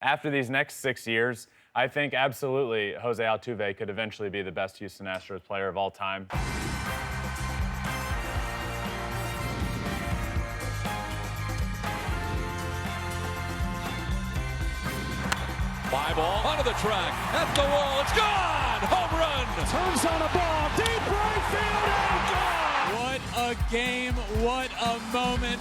after these next 6 years, I think absolutely José Altuve could eventually be the best Houston Astros player of all time. Fly ball onto the track, at the wall, it's gone! Home run! Turns on a ball, deep right field, and gone! What a game, what a moment.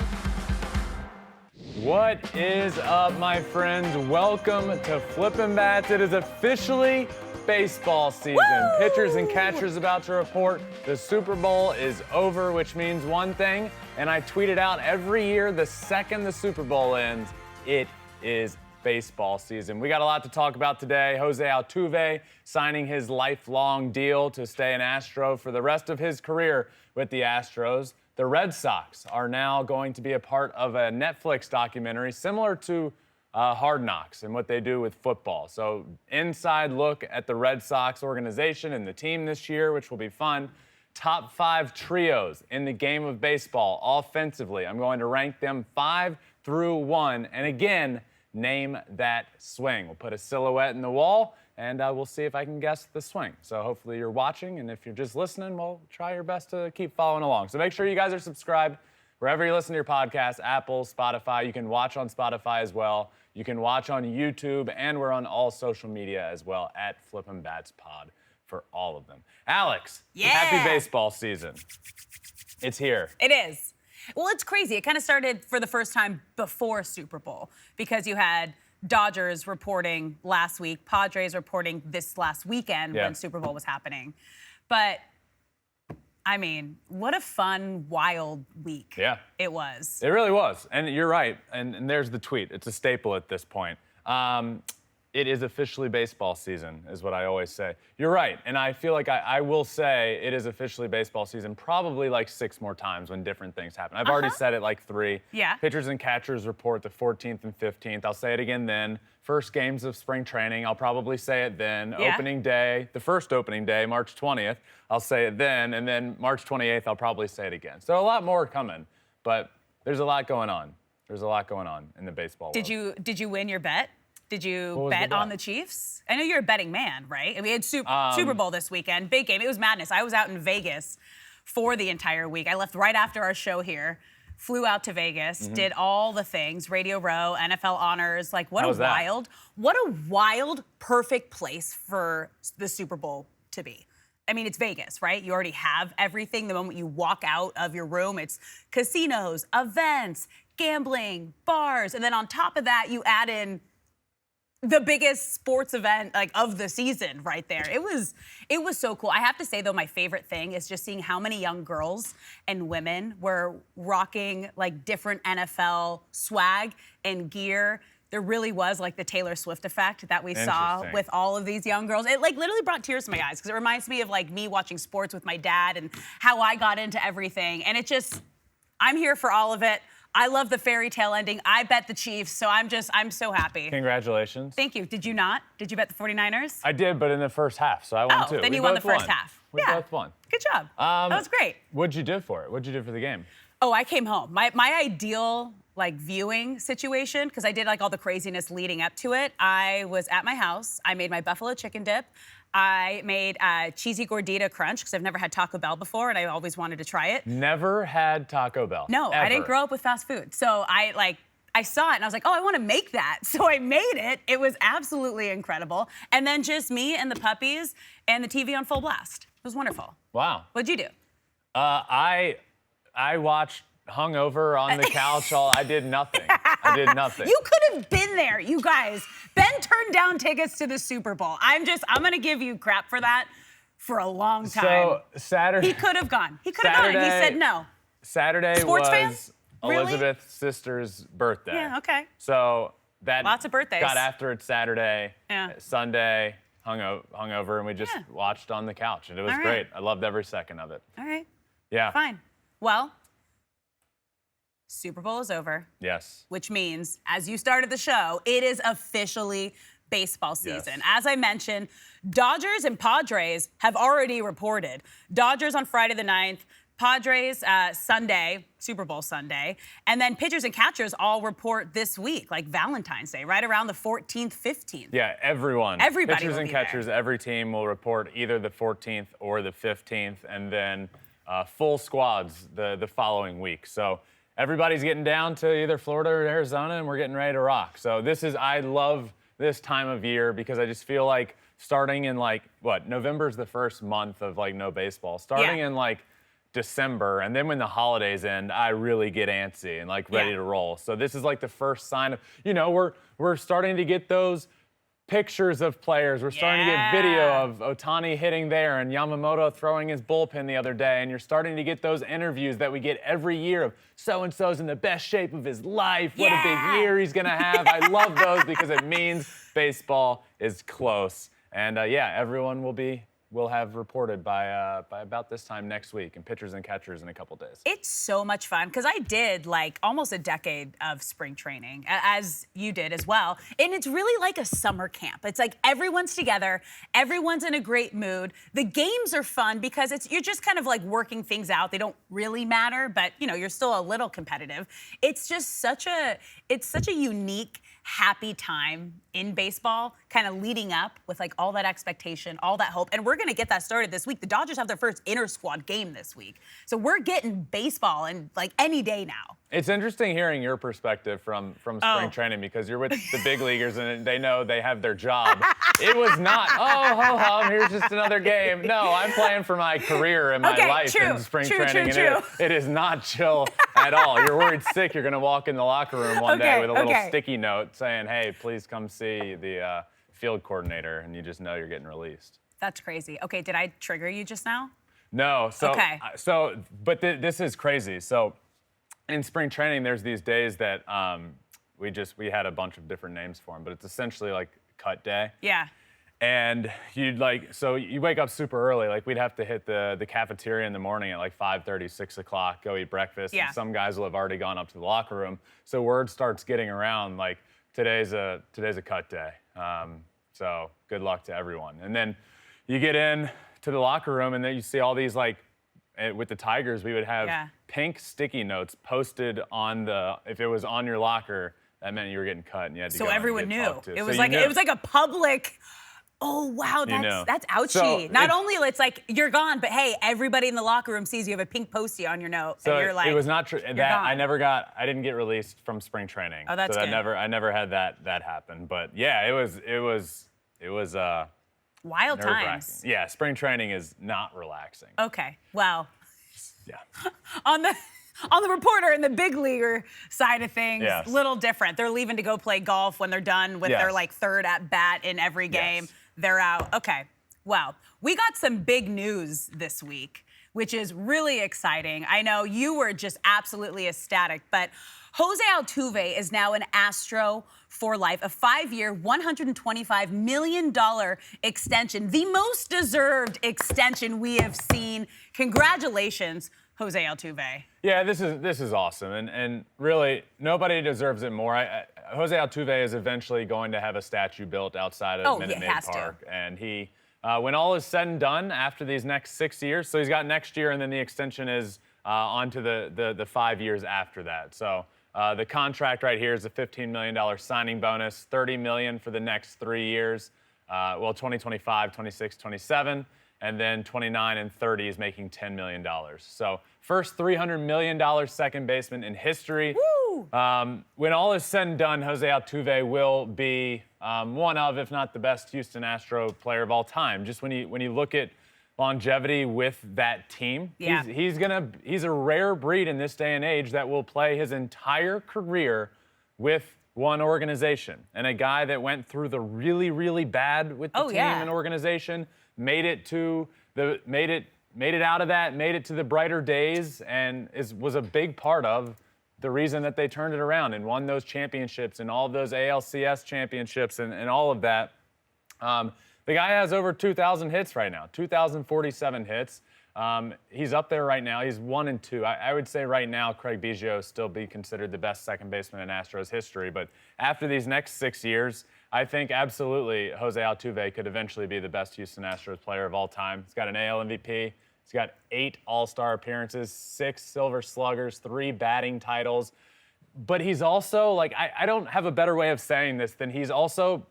What is up, my friends? Welcome to Flippin Bats. It is officially baseball season. Woo! Pitchers and catchers about to report. The Super Bowl is over, which means one thing, and I tweet it out every year the second the Super Bowl ends, it is baseball season. We got a lot to talk about today. José Altuve signing his lifelong deal to stay an Astro for the rest of his career with the Astros. The Red Sox are now going to be a part of a Netflix documentary similar to Hard Knocks and what they do with football. So inside look at the Red Sox organization and the team this year, which will be fun. Top 5 trios in the game of baseball offensively. I'm going to rank them 5 through 1. And again, name that swing. We'll put a silhouette in the wall, and we'll see if I can guess the swing. So hopefully you're watching, and if you're just listening, well, try your best to keep following along. So make sure you guys are subscribed wherever you listen to your podcast, Apple, Spotify. You can watch on Spotify as well. You can watch on YouTube, and we're on all social media as well at Flippin Bats Pod for all of them. Alex, happy baseball season. It's here. It is. Well, it's crazy. It kind of started for the first time before Super Bowl because you had Dodgers reporting last week, Padres reporting this last weekend when Super Bowl was happening. But, I mean, what a fun, wild week it was. It really was. And you're right. And there's the tweet. It's a staple at this point. It is officially baseball season, is what I always say. You're right. And I feel like I will say it is officially baseball season probably like 6 more times when different things happen. I've already said it like 3. Yeah. Pitchers and catchers report the 14th and 15th. I'll say it again then. First games of spring training, I'll probably say it then. Yeah. Opening day, the first opening day, March 20th, I'll say it then. And then March 28th, I'll probably say it again. So a lot more coming. But there's a lot going on. There's a lot going on in the baseball world. Did you win your bet? Did you bet on the Chiefs? I know you're a betting man, right? And we had Super Bowl this weekend. Big game. It was madness. I was out in Vegas for the entire week. I left right after our show here, flew out to Vegas, did all the things, Radio Row, NFL honors. Like, what a wild, perfect place for the Super Bowl to be. I mean, it's Vegas, right? You already have everything. The moment you walk out of your room, it's casinos, events, gambling, bars. And then on top of that, you add in the biggest sports event like of the season right there. It was so cool. I have to say though, my favorite thing is just seeing how many young girls and women were rocking like different NFL swag and gear. There really was like the Taylor Swift effect that we saw with all of these young girls. It like literally brought tears to my eyes because it reminds me of like me watching sports with my dad and how I got into everything. And I'm here for all of it. I love the fairy tale ending. I bet the Chiefs, so I'm so happy. Congratulations. Thank you. Did you not? Did you bet the 49ers? I did, but in the first half, so I won too. Then you won the first half. We both won. Good job. That was great. What'd you do for it? What'd you do for the game? Oh, I came home. My ideal like viewing situation, because I did like all the craziness leading up to it. I was at my house. I made my buffalo chicken dip. I made a cheesy gordita crunch because I've never had Taco Bell before and I always wanted to try it. Never had Taco Bell. No, ever. I didn't grow up with fast food. So I saw it and I was like, oh, I want to make that. So I made it. It was absolutely incredible. And then just me and the puppies and the TV on full blast. It was wonderful. Wow. What'd you do? I watched hungover on the couch. I did nothing. You could have been there, you guys. Ben turned down tickets to the Super Bowl. I'm going to give you crap for that for a long time. So Saturday. He could have gone. He said no. Saturday Sports fan? was Really? Elizabeth's sister's birthday. Yeah, okay. So that Lots of birthdays. got after it Saturday. Yeah. Sunday, hungover, and we just watched on the couch, and it was great. I loved every second of it. All right. Yeah. Fine. Well, Super Bowl is over. Yes. Which means, as you started the show, it is officially baseball season. Yes. As I mentioned, Dodgers and Padres have already reported. Dodgers on Friday the 9th, Padres Sunday, Super Bowl Sunday, and then pitchers and catchers all report this week, like Valentine's Day, right around the 14th, 15th. Yeah, everyone. Everybody pitchers will and be catchers, there. every team will report either the 14th or the 15th, and then full squads the following week. So everybody's getting down to either Florida or Arizona, and we're getting ready to rock. So I love this time of year because I just feel like starting in November's the first month of no baseball. Starting in December, and then when the holidays end, I really get antsy and ready to roll. So this is the first sign of, we're starting to get those pictures of players. We're starting to get video of Ohtani hitting there and Yamamoto throwing his bullpen the other day, and you're starting to get those interviews that we get every year of so-and-so's in the best shape of his life. What a big year he's gonna have. I love those because it means baseball is close. And everyone will have reported by about this time next week, and pitchers and catchers in a couple days. It's so much fun because I did almost a decade of spring training, as you did as well. And it's really like a summer camp. It's everyone's together, everyone's in a great mood. The games are fun because you're just kind of working things out. They don't really matter, but you're still a little competitive. It's just such a unique, happy time in baseball, kind of leading up with all that expectation, all that hope. And we're going to get that started this week. The Dodgers have their first inter-squad game this week. So we're getting baseball in any day now. It's interesting hearing your perspective from spring training because you're with the big leaguers and they know they have their job. It was not, ho hum, here's just another game. No, I'm playing for my career and my life in spring training. And it is not chill at all. You're worried sick. You're going to walk in the locker room one day with a little sticky note saying, hey, please come see the field coordinator, and you just know you're getting released. That's crazy. Okay, did I trigger you just now? No. But this is crazy. So in spring training, there's these days that we had a bunch of different names for them, but it's essentially cut day. Yeah. And so you wake up super early. We'd have to hit the cafeteria in the morning at 5:30, 6 o'clock, go eat breakfast. Yeah. And some guys will have already gone up to the locker room. So word starts getting around today's a cut day. So good luck to everyone. And then you get in to the locker room, and then you see all these with the Tigers, we would have pink sticky notes posted on if it was on your locker, that meant you were getting cut and you had to go. So everyone and get knew. talked to. It was it was a public. Oh wow, that's ouchy. So Not only it's you're gone, but hey, everybody in the locker room sees you have a pink postie on your note, so and you're it was not true. I didn't get released from spring training. Oh, that's so good. I never had that happen. But yeah, it was wild times. Yeah, spring training is not relaxing. Okay, well. Yeah. on the reporter and the big leaguer side of things, little different. They're leaving to go play golf when they're done with their third at bat in every game. Yes. They're out. Okay. Well, we got some big news this week, which is really exciting. I know you were just absolutely ecstatic, but José Altuve is now an Astro for life, a 5-year, $125 million extension, the most deserved extension we have seen. Congratulations, José Altuve. Yeah, this is awesome, and really nobody deserves it more. José Altuve is eventually going to have a statue built outside of Minute Maid Park, and he, when all is said and done, after these next 6 years, so he's got next year, and then the extension is onto the 5 years after that. So the contract right here is a $15 million signing bonus, $30 million for the next 3 years. 2025, 26, 27. And then 29 and 30 is making $10 million. So first $300 million second baseman in history. Woo! When all is said and done, José Altuve will be one of, if not the best Houston Astro player of all time. Just when you look at longevity with that team, he's a rare breed in this day and age that will play his entire career with one organization. And a guy that went through the really, really bad with the team and organization, made it out of that, made it to the brighter days, and was a big part of the reason that they turned it around and won those championships and all of those ALCS championships and all of that. The guy has over 2,000 hits right now, 2,047 hits. He's up there right now. He's 1 and 2. I would say right now Craig Biggio still be considered the best second baseman in Astros history. But after these next 6 years, I think absolutely José Altuve could eventually be the best Houston Astros player of all time. He's got an AL MVP. He's He's got 8 All-Star appearances, 6 Silver Sluggers, 3 batting titles. But he's also, like, I don't have a better way of saying this than he's also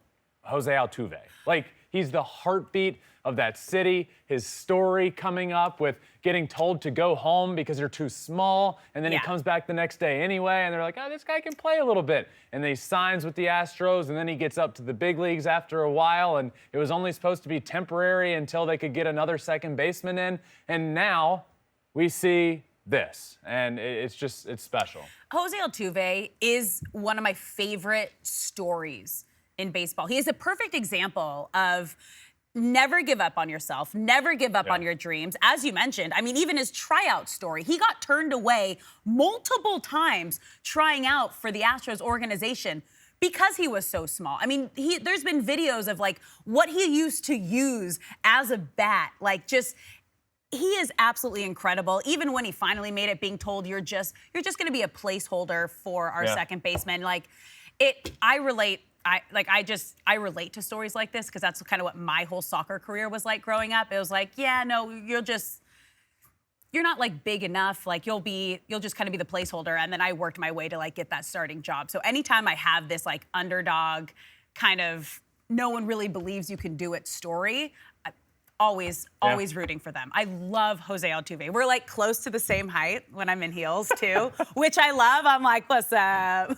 José Altuve. Like, he's the heartbeat of that city. His story coming up with getting told to go home because you're too small, and then he comes back the next day anyway, and they're like, oh, this guy can play a little bit. And then he signs with the Astros, and then he gets up to the big leagues after a while, and it was only supposed to be temporary until they could get another second baseman in. And now we see this, and it's special. José Altuve is one of my favorite stories in baseball. He is a perfect example of never give up on yourself, never give up on your dreams. As you mentioned, I mean, even his tryout story, he got turned away multiple times trying out for the Astros organization because he was so small. I mean, there's been videos of like what he used to use as a bat, like just he is absolutely incredible. Even when he finally made it, being told you're just going to be a placeholder for our second baseman. Like I relate to stories like this because that's kind of what my whole soccer career was like growing up. It was like, yeah, no, you're not like big enough. Like you'll just kind of be the placeholder. And then I worked my way to like get that starting job. So anytime I have this like underdog kind of no one really believes you can do it story, always rooting for them. I love José Altuve. We're like close to the same height when I'm in heels too, which I love. I'm like, what's up?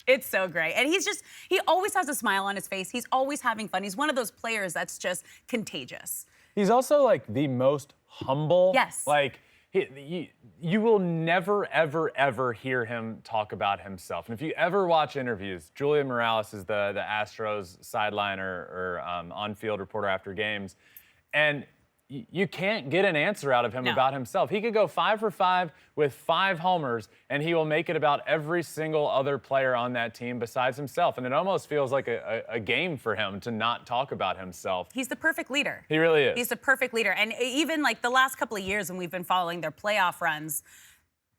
It's so great. And he always has a smile on his face. He's always having fun. He's one of those players that's just contagious. He's also like the most humble. Yes. Like you will never, ever, ever hear him talk about himself. And if you ever watch interviews, Julia Morales is the Astros sideline or on-field reporter after games. And you can't get an answer out of him about himself. He could go 5 for 5 with 5 homers, and he will make it about every single other player on that team besides himself. And it almost feels like a game for him to not talk about himself. He's the perfect leader. He really is. He's the perfect leader. And even like the last couple of years when we've been following their playoff runs,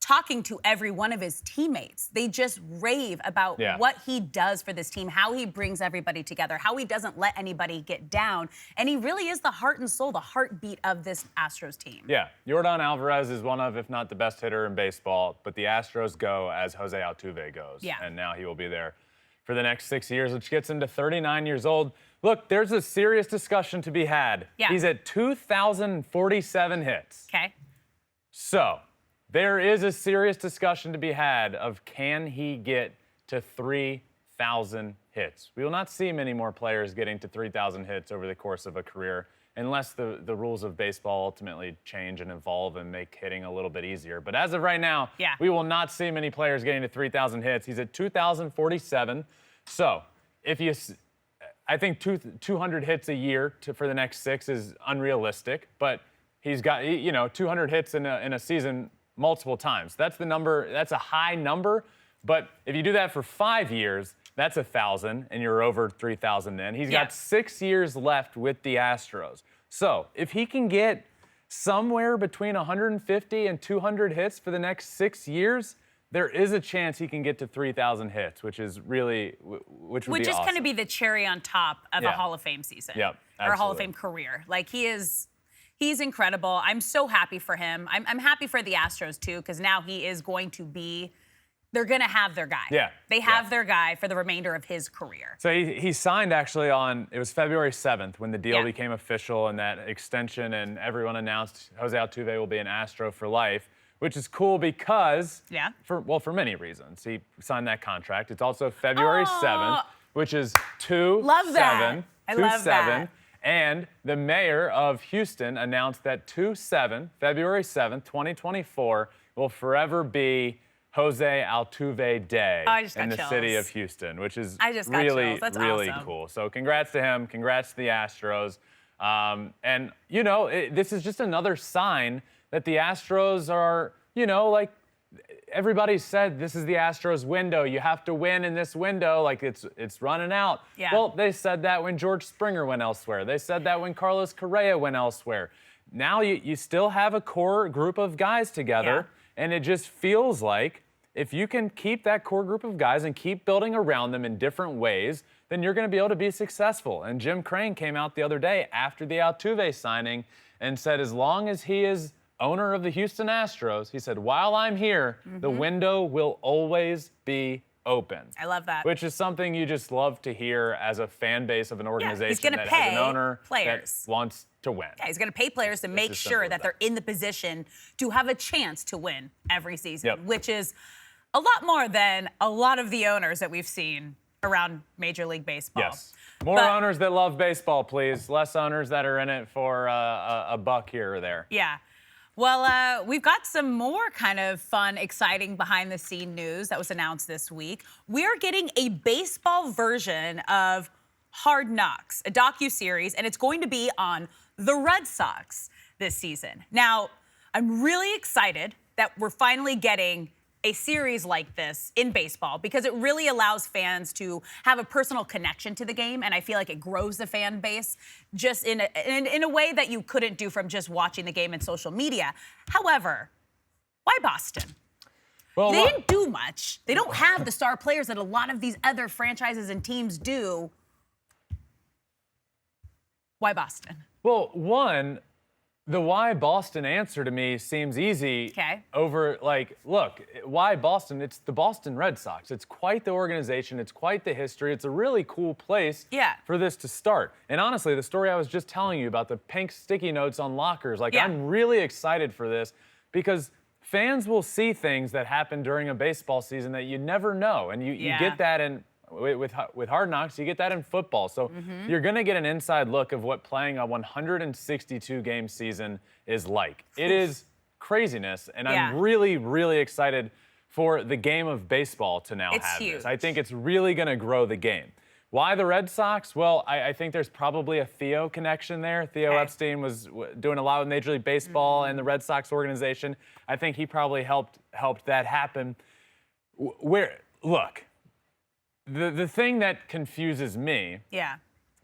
talking to every one of his teammates, they just rave about what he does for this team, how he brings everybody together, how he doesn't let anybody get down. And he really is the heart and soul, the heartbeat of this Astros team. Yeah, Yordan Alvarez is one of, if not the best hitter in baseball, but the Astros go as José Altuve goes. Yeah. And now he will be there for the next 6 years, which gets him to 39 years old. Look, there's a serious discussion to be had. Yeah. He's at 2,047 hits. Okay. So there is a serious discussion to be had of can he get to 3,000 hits. We will not see many more players getting to 3,000 hits over the course of a career unless the rules of baseball ultimately change and evolve and make hitting a little bit easier. But as of right now, we will not see many players getting to 3,000 hits. He's at 2,047. So I think 200 hits a year for the next 6 is unrealistic, but he's got 200 hits in a season multiple times. That's the number. That's a high number. But if you do that for 5 years, that's 1,000, and you're over 3,000 then. He's got 6 years left with the Astros. So if he can get somewhere between 150 and 200 hits for the next 6 years, there is a chance he can get to 3,000 hits, which is really, which would be awesome. Kind of be the cherry on top of a Hall of Fame season. Yep, or a Hall of Fame career. Like He's incredible. I'm so happy for him. I'm happy for the Astros, too, because now he is going to be – they're going to have their guy. Yeah. They have their guy for the remainder of his career. So he signed actually it was February 7th when the deal became official and that extension, and everyone announced José Altuve will be an Astro for life, which is cool because for many reasons. He signed that contract. It's also February 7th, which is 2-7. Love that. I love that. And the mayor of Houston announced that February 7th, 2024, will forever be José Altuve Day in the city of Houston, which is really awesome. cool. So congrats to him. Congrats to the Astros. And, this is just another sign that the Astros are, like, everybody said this is the Astros window. You have to win in this window. Like, it's running out. Yeah. Well, they said that when George Springer went elsewhere. They said that when Carlos Correa went elsewhere. Now you still have a core group of guys together, and it just feels like if you can keep that core group of guys and keep building around them in different ways, then you're going to be able to be successful. And Jim Crane came out the other day after the Altuve signing and said as long as he is owner of the Houston Astros, he said, while I'm here, the window will always be open. I love that. Which is something you just love to hear as a fan base of an organization that has an owner that wants to win. Yeah, he's going to pay players to make sure that they're in the position to have a chance to win every season, which is a lot more than a lot of the owners that we've seen around Major League Baseball. Yes. More owners that love baseball, please. Less owners that are in it for a buck here or there. Yeah. Well, we've got some more kind of fun, exciting behind-the-scene news that was announced this week. We're getting a baseball version of Hard Knocks, a docuseries, and it's going to be on the Red Sox this season. Now, I'm really excited that we're finally getting a series like this in baseball because it really allows fans to have a personal connection to the game, and I feel like it grows the fan base just in a way that you couldn't do from just watching the game in social media. However, why Boston? Well, they didn't do much. They don't have the star players that a lot of these other franchises and teams do. Why Boston? Well, one, the why Boston answer to me seems easy. Okay. Over, like, look, why Boston? It's the Boston Red Sox. It's quite the organization. It's quite the history. It's a really cool place for this to start. And honestly, the story I was just telling you about the pink sticky notes on lockers, like, I'm really excited for this because fans will see things that happen during a baseball season that you never know. And you get that in with Hard Knocks, you get that in football. So you're going to get an inside look of what playing a 162-game season is like. It is craziness, and I'm really, really excited for the game of baseball to now have this. I think it's really going to grow the game. Why the Red Sox? Well, I think there's probably a Theo connection there. Theo Epstein was doing a lot with Major League Baseball and the Red Sox organization. I think he probably helped that happen. Look, the thing that confuses me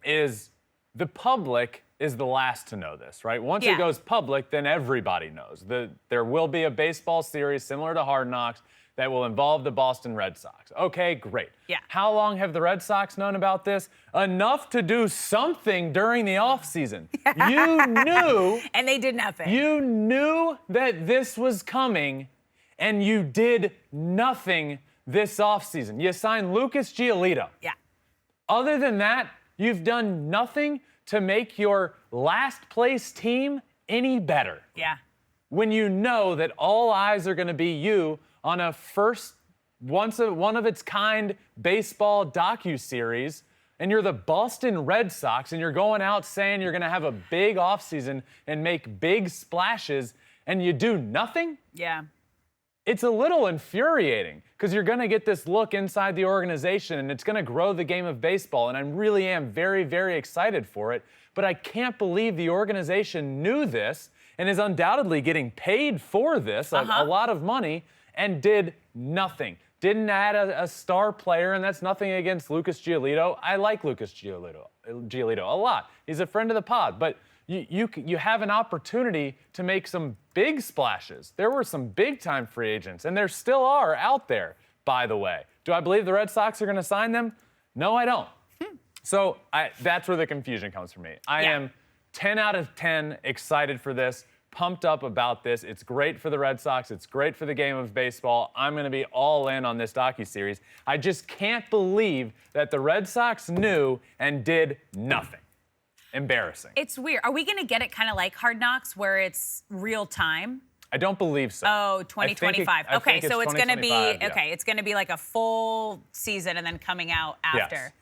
is the public is the last to know this, right? Once it goes public, then everybody knows. There will be a baseball series similar to Hard Knocks that will involve the Boston Red Sox. Okay, great. Yeah. How long have the Red Sox known about this? Enough to do something during the offseason. You knew. And they did nothing. You knew that this was coming, and you did nothing this offseason. You signed Lucas Giolito. Yeah. Other than that, you've done nothing to make your last place team any better. Yeah. When you know that all eyes are going to be you on a one of its kind baseball docuseries, and you're the Boston Red Sox, and you're going out saying you're going to have a big offseason and make big splashes, and you do nothing? Yeah. It's a little infuriating because you're going to get this look inside the organization and it's going to grow the game of baseball. And I really am very, very excited for it. But I can't believe the organization knew this and is undoubtedly getting paid for this, a lot of money, and did nothing. Didn't add a star player, and that's nothing against Lucas Giolito. I like Lucas Giolito a lot. He's a friend of the pod. But you have an opportunity to make some big splashes. There were some big-time free agents, and there still are out there, by the way. Do I believe the Red Sox are going to sign them? No, I don't. So that's where the confusion comes from me. I am 10 out of 10 excited for this, pumped up about this. It's great for the Red Sox. It's great for the game of baseball. I'm going to be all in on this docuseries. I just can't believe that the Red Sox knew and did nothing. Embarrassing. It's weird. Are we going to get it kind of like Hard Knocks where it's real time? I don't believe so. Oh, 2025. Okay, so it's going to be it's going to be like a full season and then coming out after.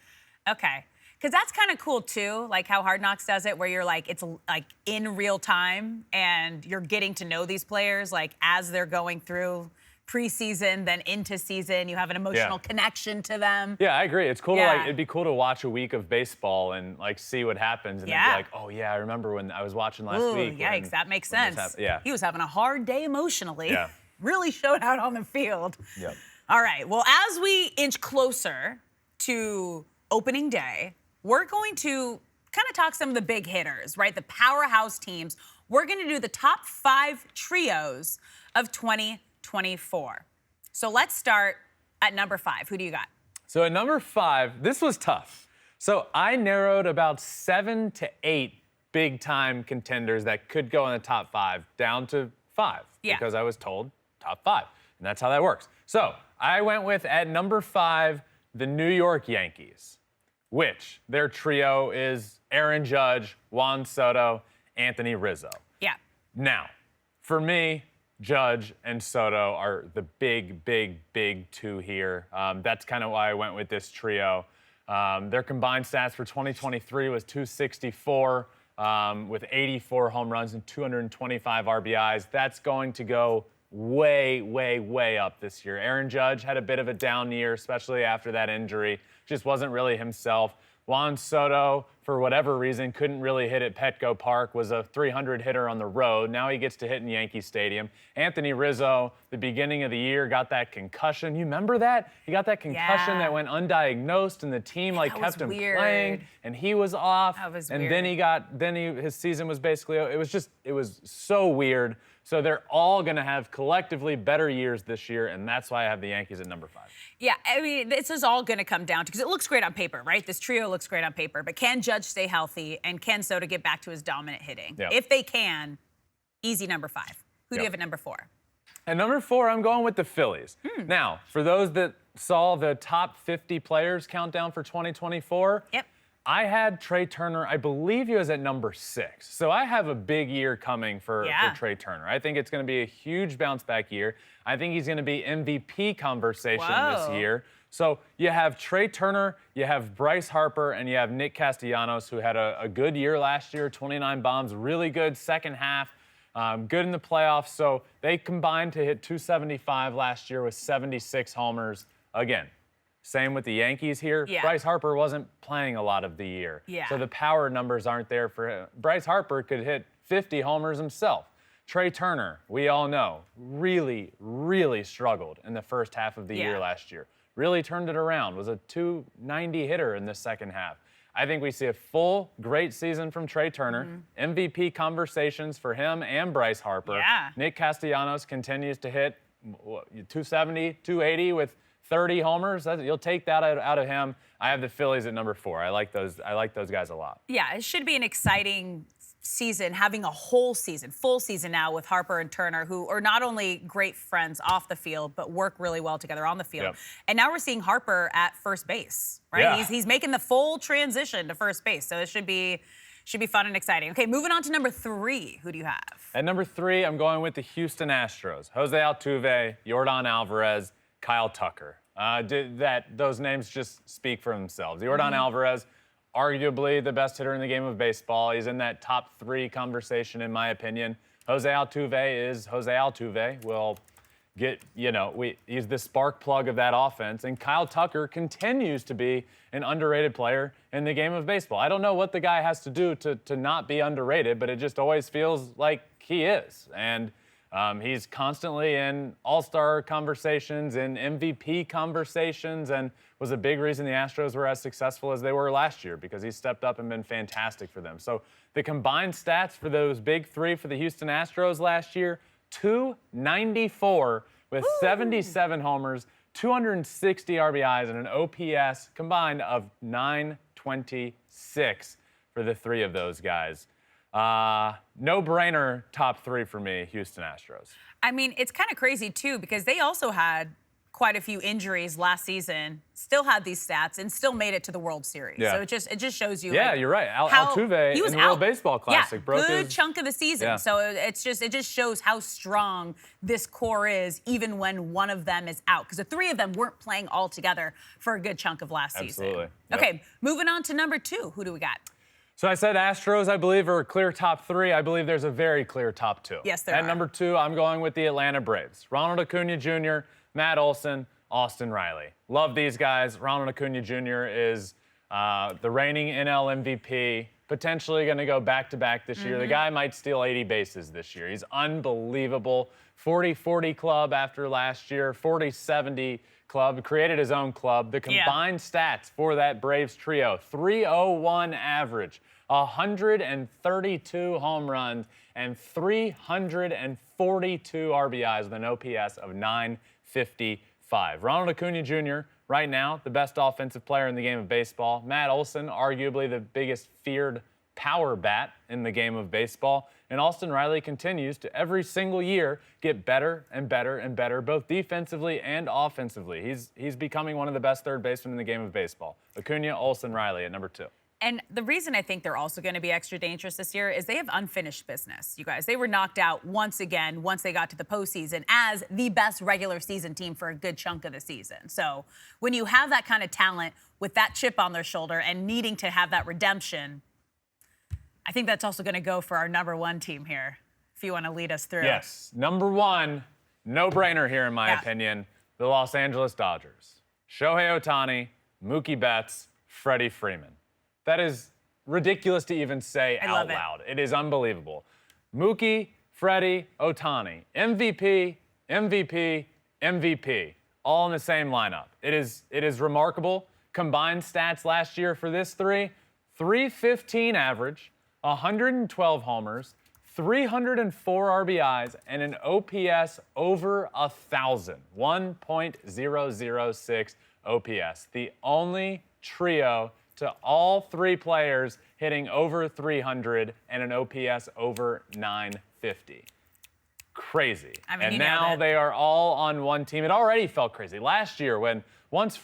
Yes. Okay. Cuz that's kind of cool too, like how Hard Knocks does it where you're like it's like in real time and you're getting to know these players like as they're going through preseason, then into season, you have an emotional connection to them. Yeah, I agree. It's cool to it'd be cool to watch a week of baseball and like see what happens and then be like, oh yeah, I remember when I was watching last week. Yikes, that makes sense. Yeah. He was having a hard day emotionally. Yeah. Really showed out on the field. Yep. All right, well, as we inch closer to opening day, we're going to kind of talk some of the big hitters, right? The powerhouse teams. We're going to do the top 5 trios of 2024. So let's start at number 5. Who do you got? So at number 5, this was tough. So I narrowed about 7 to 8 big-time contenders that could go in the top 5 down to 5 Yeah. because I was told top 5, and that's how that works. So I went with, at number 5, the New York Yankees, which their trio is Aaron Judge, Juan Soto, Anthony Rizzo. Yeah. Now, for me, Judge and Soto are the big 2 here. That's kind of why I went with this trio. Their combined stats for 2023 was 264 with 84 home runs and 225 RBIs. That's going to go way up this year. Aaron Judge had a bit of a down year, especially after that injury. Just wasn't really himself. Juan Soto, for whatever reason, couldn't really hit at Petco Park, was a 300 hitter on the road. Now he gets to hit in Yankee Stadium. Anthony Rizzo, the beginning of the year, got that concussion. You remember that? He got that concussion that went undiagnosed, and the team kept him playing, and he was off. That was and weird. his season was basically, it was so weird. So they're all going to have collectively better years this year, and that's why I have the Yankees at number 5. Yeah, I mean, this is all going to come down to, because it looks great on paper, right? This trio looks great on paper, but can Judge stay healthy, and can Soto get back to his dominant hitting? Yep. If they can, easy number 5. Who do you have at number 4? At number 4, I'm going with the Phillies. Now, for those that saw the top 50 players countdown for 2024, Yep. I had Trey Turner. I believe he was at number 6. So I have a big year coming for Trey Turner. I think it's going to be a huge bounce back year. I think he's going to be MVP conversation this year. So you have Trey Turner, you have Bryce Harper, and you have Nick Castellanos, who had a good year last year, 29 bombs, really good second half, good in the playoffs. So they combined to hit 275 last year with 76 homers. Again, same with the Yankees here. Yeah. Bryce Harper wasn't playing a lot of the year. Yeah. So the power numbers aren't there for him. Bryce Harper could hit 50 homers himself. Trey Turner, we all know, really struggled in the first half of the year last year. Really turned it around, was a 290 hitter in the second half. I think we see a full, great season from Trey Turner. MVP conversations for him and Bryce Harper. Yeah. Nick Castellanos continues to hit 270, 280 with 30 homers. You'll take that out of him. I have the Phillies at number 4. I like those guys a lot. Yeah, it should be an exciting season, having a whole season, full season now with Harper and Turner, who are not only great friends off the field, but work really well together on the field. Yep. And now we're seeing Harper at first base, right? Yeah. He's making the full transition to first base. So it should be fun and exciting. Okay, moving on to number 3. Who do you have? At number 3, I'm going with the Houston Astros. José Altuve, Yordan Alvarez, Kyle Tucker. Those names just speak for themselves. Yordan Alvarez, arguably the best hitter in the game of baseball. He's in that top 3 conversation, in my opinion. José Altuve is José Altuve. Will get, he's the spark plug of that offense. And Kyle Tucker continues to be an underrated player in the game of baseball. I don't know what the guy has to do to not be underrated, but it just always feels like he is. And he's constantly in all-star conversations, in MVP conversations, and was a big reason the Astros were as successful as they were last year, because he stepped up and been fantastic for them. So the combined stats for those big 3 for the Houston Astros last year, 294 with 77 homers, 260 RBIs, and an OPS combined of 926 for the 3 of those guys. No-brainer top 3 for me, Houston Astros. I mean, it's kind of crazy, too, because they also had quite a few injuries last season, still had these stats, and still made it to the World Series. Yeah. So it just shows you. Yeah, you're right. Altuve in the World Baseball Classic broke good chunk of the season. Yeah. So it just shows how strong this core is, even when one of them is out. Because the 3 of them weren't playing all together for a good chunk of last season. Absolutely. Yep. Okay, moving on to number 2. Who do we got? So I said Astros, I believe, are a clear top 3. I believe there's a very clear top 2. Yes, there At are. number 2, I'm going with the Atlanta Braves. Ronald Acuña Jr., Matt Olson, Austin Riley. Love these guys. Ronald Acuña Jr. is the reigning NL MVP, potentially going to go back-to-back this year. The guy might steal 80 bases this year. He's unbelievable. 40-40 club after last year, 40-70 club, created his own club. The combined stats for that Braves trio, 301 average, 132 home runs, and 342 RBIs with an OPS of 955. Ronald Acuña Jr., right now, the best offensive player in the game of baseball. Matt Olson, arguably the biggest feared power bat in the game of baseball. And Austin Riley continues to every single year get better and better and better, both defensively and offensively. He's becoming one of the best third basemen in the game of baseball. Acuña, Olson, Riley at number 2. And the reason I think they're also going to be extra dangerous this year is they have unfinished business, you guys. They were knocked out once again once they got to the postseason as the best regular season team for a good chunk of the season. So when you have that kind of talent with that chip on their shoulder and needing to have that redemption, I think that's also going to go for our number 1 team here, if you want to lead us through. Yes, number 1, no-brainer here in my opinion, the Los Angeles Dodgers. Shohei Ohtani, Mookie Betts, Freddie, Freeman. That is ridiculous to even say out loud. It is unbelievable. Mookie, Freddie, Ohtani, MVP, MVP, MVP, all in the same lineup. It is remarkable. Combined stats last year for this 315 average, 112 homers, 304 RBIs, and an OPS over 1,000, 1.006 OPS. The only trio to all 3 players hitting over 300 and an OPS over 950. Crazy. I mean, and now they are all on one team. It already felt crazy. Last year, once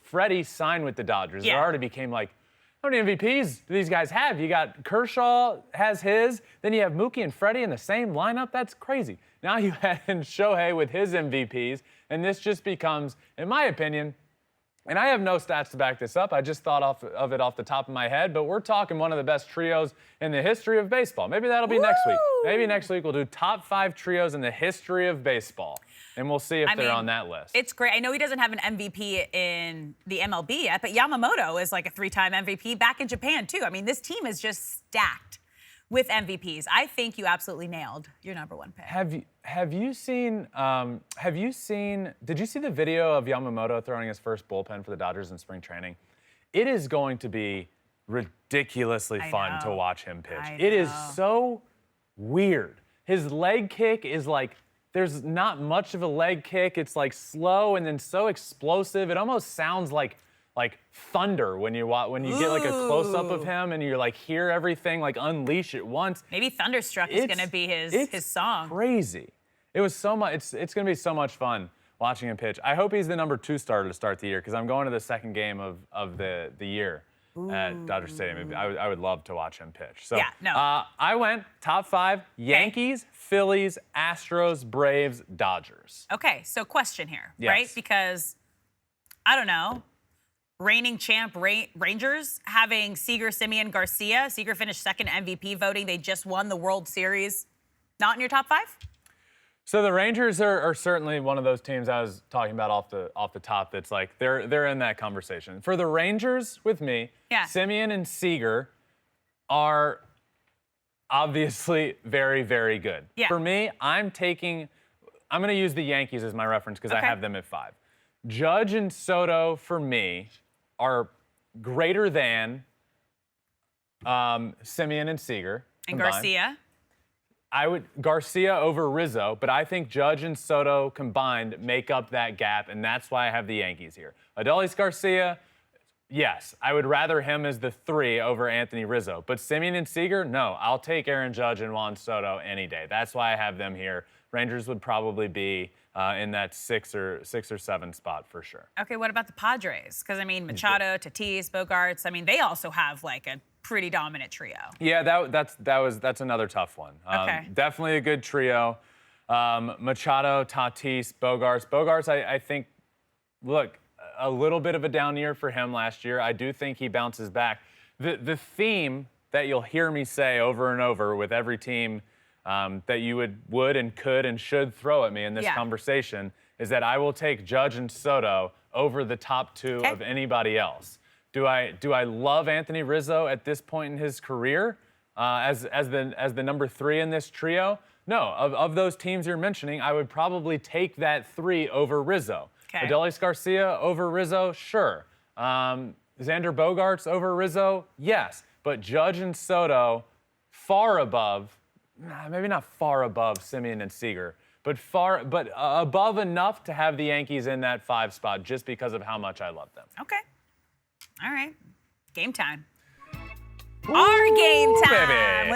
Freddie signed with the Dodgers, it already became like, how many MVPs do these guys have? You got Kershaw has his, then you have Mookie and Freddie in the same lineup. That's crazy. Now you add in Shohei with his MVPs, and this just becomes, in my opinion, and I have no stats to back this up. I just thought of it off the top of my head, but we're talking one of the best trios in the history of baseball. Maybe that'll be next week. Maybe next week we'll do top 5 trios in the history of baseball, and we'll see if they're on that list. It's great. I know he doesn't have an MVP in the MLB yet, but Yamamoto is like a 3-time MVP back in Japan, too. I mean, this team is just stacked with MVPs. I think you absolutely nailed your number 1 pick. Have you seen did you see the video of Yamamoto throwing his first bullpen for the Dodgers in spring training? It is going to be ridiculously fun to watch him pitch. It is so weird. His leg kick is like, there's not much of a leg kick. It's like slow and then so explosive. It almost sounds like thunder when you get like a close-up of him and you like hear everything like unleash at once. Maybe Thunderstruck is going to be his song. Crazy. It was so much. It's going to be so much fun watching him pitch. I hope he's the number 2 starter to start the year because I'm going to the second game of the year at Dodger Stadium. I would love to watch him pitch. So I went top 5: Yankees, Phillies, Astros, Braves, Dodgers. Okay, so question here, right? Because I don't know. Reigning champ Rangers having Seager, Semien, Garcia. Seager finished second MVP voting. They just won the World Series. Not in your top 5? So the Rangers are certainly one of those teams I was talking about off the top that's like they're in that conversation. For the Rangers with me, Semien and Seager are obviously very, very good. Yeah. For me, I'm going to use the Yankees as my reference because I have them at 5. Judge and Soto for me are greater than Semien and Seager combined. And Garcia? Garcia over Rizzo, but I think Judge and Soto combined make up that gap, and that's why I have the Yankees here. Adolis Garcia, yes, I would rather him as the 3 over Anthony Rizzo, but Semien and Seager, no, I'll take Aaron Judge and Juan Soto any day. That's why I have them here. Rangers would probably be in that 6 or 7 spot for sure. Okay, what about the Padres? Because, I mean, Machado, Tatis, Bogarts, I mean, they also have, like, a pretty dominant trio. Yeah, that's another tough one. Definitely a good trio. Machado, Tatis, Bogarts. Bogarts, I think, look, a little bit of a down year for him last year. I do think he bounces back. The theme that you'll hear me say over and over with every team that you would and could and should throw at me in this conversation is that I will take Judge and Soto over the top 2 of anybody else. Do I love Anthony Rizzo at this point in his career as the number 3 in this trio? No. Of those teams you're mentioning, I would probably take that 3 over Rizzo. Adolis Garcia over Rizzo, sure. Xander Bogaerts over Rizzo, yes. But Judge and Soto far above. Maybe not far above Semien and Seager, but above enough to have the Yankees in that 5 spot just because of how much I love them. Okay. All right. Game time. Our game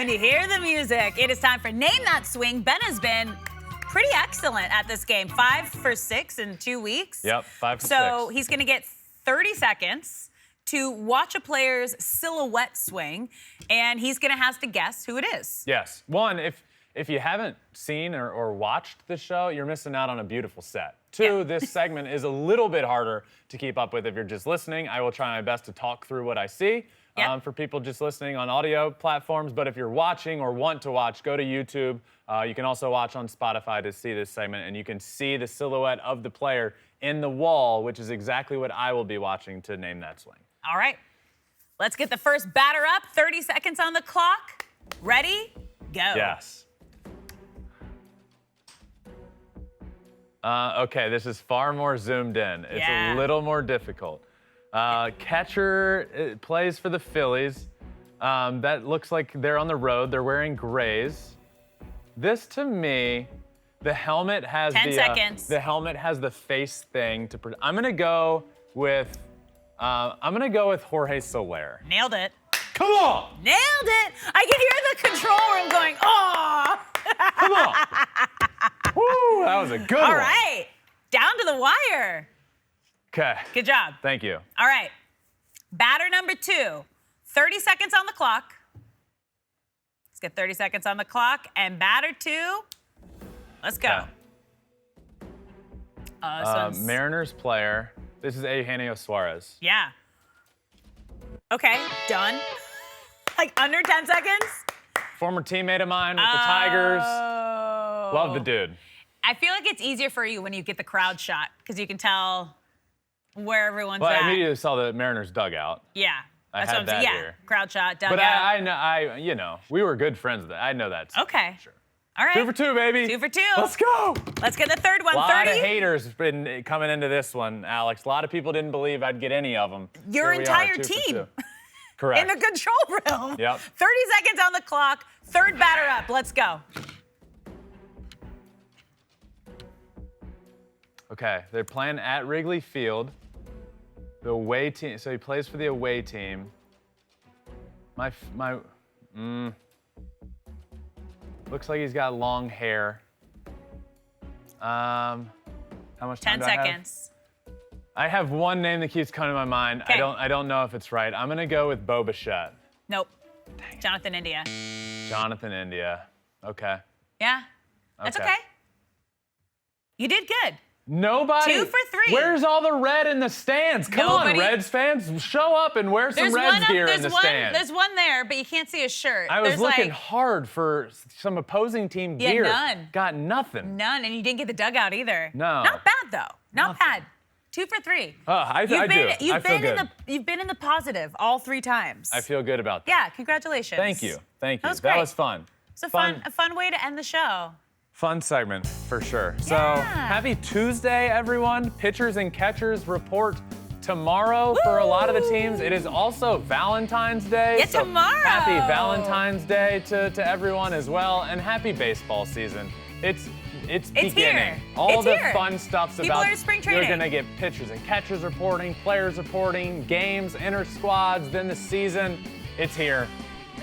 When you hear the music, it is time for Name That Swing. Ben has been pretty excellent at this game. 5 for 6 in 2 weeks. Yep, 5 for 6. So he's going to get 30 seconds to watch a player's silhouette swing, and he's going to have to guess who it is. Yes. One, if you haven't seen or watched the show, you're missing out on a beautiful set. Two, this segment is a little bit harder to keep up with if you're just listening. I will try my best to talk through what I see for people just listening on audio platforms. But if you're watching or want to watch, go to YouTube. You can also watch on Spotify to see this segment, and you can see the silhouette of the player in the wall, which is exactly what I will be watching to name that swing. All right. Let's get the first batter up. 30 seconds on the clock. Ready? Go. Yes. Okay, this is far more zoomed in. It's a little more difficult. Catcher plays for the Phillies. That looks like they're on the road. They're wearing grays. This, to me, the helmet has 10 seconds. The helmet has the face thing to. I'm gonna go with Jorge Soler. Nailed it. Come on. Nailed it. I can hear the control room going, oh. Come on. Woo, that was a good one. All right. Down to the wire. Okay. Good job. Thank you. All right. Batter number 2. 30 seconds on the clock. Let's get 30 seconds on the clock. And batter 2. Let's go. Mariners player. This is Eugenio Suarez. Yeah. Okay, done. Like under 10 seconds? Former teammate of mine with the Tigers. Oh. Love the dude. I feel like it's easier for you when you get the crowd shot because you can tell where everyone's Well, at. I immediately saw the Mariners dugout. Yeah. I That's had what I'm saying. that Yeah, here. crowd shot, dugout. But I know, we were good friends. I know that. Okay. Sure. All right. 2 for 2, baby. 2 for 2. Let's go. Let's get the third one. A lot 30. of haters been coming into this one, Alex. A lot of people didn't believe I'd get any of them. Your Here we entire are, 2 for team. 2. Correct. In the control room. Yep. 30 seconds on the clock. Third batter up. Let's go. Okay, they're playing at Wrigley Field. The away team, so he plays for the away team. Looks like he's got long hair. How much time 10 do I have? seconds. I have one name that keeps coming to my mind. Okay. I don't know if it's right. I'm gonna go with Bo Bichette. Nope. Jonathan India. Jonathan India. Okay. Yeah. That's okay. You did good. Nobody. 2 for 3. Where's all the red in the stands? Come on, Reds fans, show up and wear some Reds gear in the stands. There's one there, but you can't see his shirt. I was There's looking like, hard for some opposing team Yeah, gear. none. Got nothing. None, and you didn't get the dugout either. No. Not bad though. Not Nothing. bad. 2 for 3. I do. I feel good. You've been in the positive all 3 times. I feel good about that. Yeah, congratulations. Thank you. Thank you. That was great. That was fun. It's a fun way to end the show. Fun segment, for sure. So, Yeah. happy Tuesday, everyone. Pitchers and catchers report tomorrow for a lot of the teams. It is also Valentine's Day. Yeah, so tomorrow. Happy Valentine's Day to everyone as well, and happy baseball season. It's beginning. here. All It's the here. fun stuff's People about. are in spring training. You're gonna get pitchers and catchers reporting, players reporting, games, inter squads, then the season. It's here,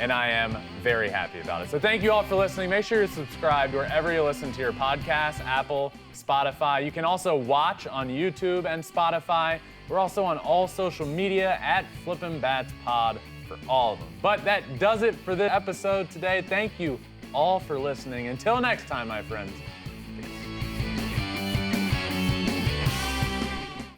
and I am very happy about it. So thank you all for listening. Make sure you're subscribed wherever you listen to your podcasts, Apple, Spotify. You can also watch on YouTube and Spotify. We're also on all social media at Flippin Bats Pod for all of them. But that does it for this episode today. Thank you all for listening. Until next time, my friends.